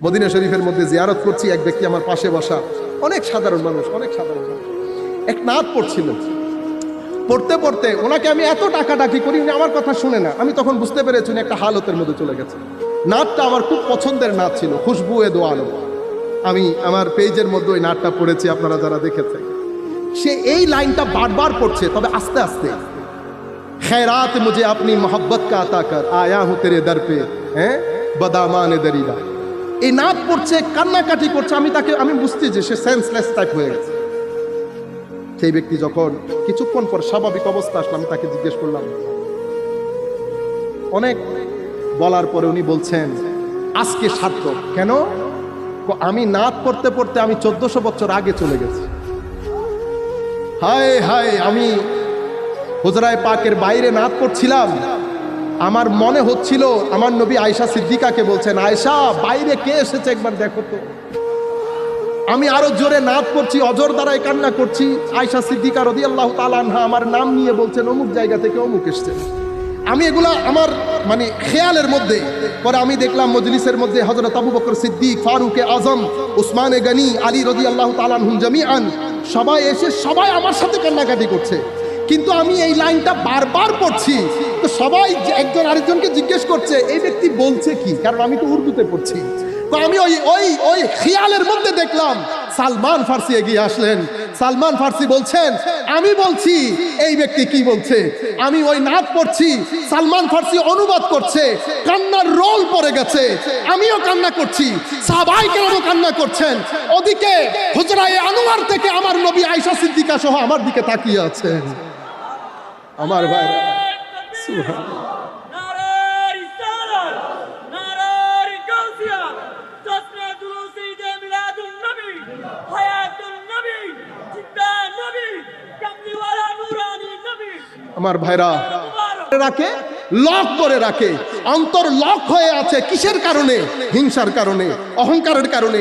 Medina শরীফের মধ্যে জিয়ারত করছি, এক ব্যক্তি আমার পাশে বসা, অনেক সাধারণ মানুষ, এক নাত পড়ছিল। পড়তে পড়তে ওনাকে আমি এত ডাকাডাকি করি, উনি আমার কথা শুনে না। আমি তখন বুঝতে পেরেছি উনি একটা হালতের মধ্যে চলে গেছে। নাতটা আমার খুব পছন্দের নাত ছিল, খুশবু এ দো আলম। আমি আমার পেজের মধ্যে ওই নাতটা পড়েছি, আপনারা যারা দেখেছেন। সে এই লাইনটা বারবার পড়ছে, তবে আস্তে আস্তে। खैरात मुझे अपनी मोहब्बत का अता कर, आया हूं तेरे दर पे, हैं बदामान दरीदा। এই নাত পড়ছে, কান্নাকাটি করছে। আমি বুঝতে যে সে সেন্সলেস টাইপ হয়ে গেছে। সেই ব্যক্তি যখন কিছুক্ষণ পর স্বাভাবিক অবস্থা আসলাম, আমি তাকে জিজ্ঞেস করলাম, অনেক বলার পরে উনি বলছেন আজকে সার্থক। কেন? আমি নাত পড়তে পড়তে আমি 1400 বছর আগে চলে গেছি। হায় হায়, আমি হুজরায়ে পাকের বাইরে নাত পড়ছিলাম, আমার মনে হচ্ছিল আমার নবী আয়েশা সিদ্দিকাকে বলছেন, আয়েশা বাইরে কে এসেছে একবার দেখো তো। আমি আরো জোরে নাত পড়ছি, অজর দ্বারাই কান্না করছি। আয়েশা সিদ্দিকা রাদিয়াল্লাহু তাআলা আনহা আমার নাম নিয়ে বলছেন অমুক জায়গা থেকে অমুক এসেছে। আমি এগুলা আমার খেয়ালের মধ্যে। পরে আমি দেখলাম মজলিসের মধ্যে হযরত আবু বকর সিদ্দিক, ফারুক আজম, উসমান গনি, আলী রাদিয়াল্লাহু তাআলা আনহুম জামিআন সবাই এসে সবাই আমার সাথে কান্নাকাটি করছে। কিন্তু আমি এই লাইনটা বারবার পড়ছি, তো সবাই একজন আরেকজনকে জিজ্ঞেস করছে এই ব্যক্তি বলছে কি, কারণ আমি তো উর্দুতে পড়ছি। তো আমি ওই খেয়ালের মধ্যে দেখলাম সালমান ফার্সি এগিয়ে আসলেন। সালমান ফার্সি বলছেন, আমি বলছি এই ব্যক্তি কি বলছে। আমি ওই নাত পড়ছি, সালমান ফার্সি অনুবাদ করছে, কান্নার রোল পড়ে গেছে। আমিও কান্না করছি, সাহাবায়ে কেরামও কান্না করছেন। ওদিকে হুজরায়ে আনোয়ার থেকে আমার নবী আয়েশা সিদ্দিকা সহ আমার দিকে তাকিয়ে আছেন। আমার ভাইরা, সুবহানাল্লাহ। আমার ভাইরা রাখে, লক করে রাখে, অন্তর লক হয়ে আছে। কিসের কারণে? হিংসার কারণে, অহংকারের কারণে।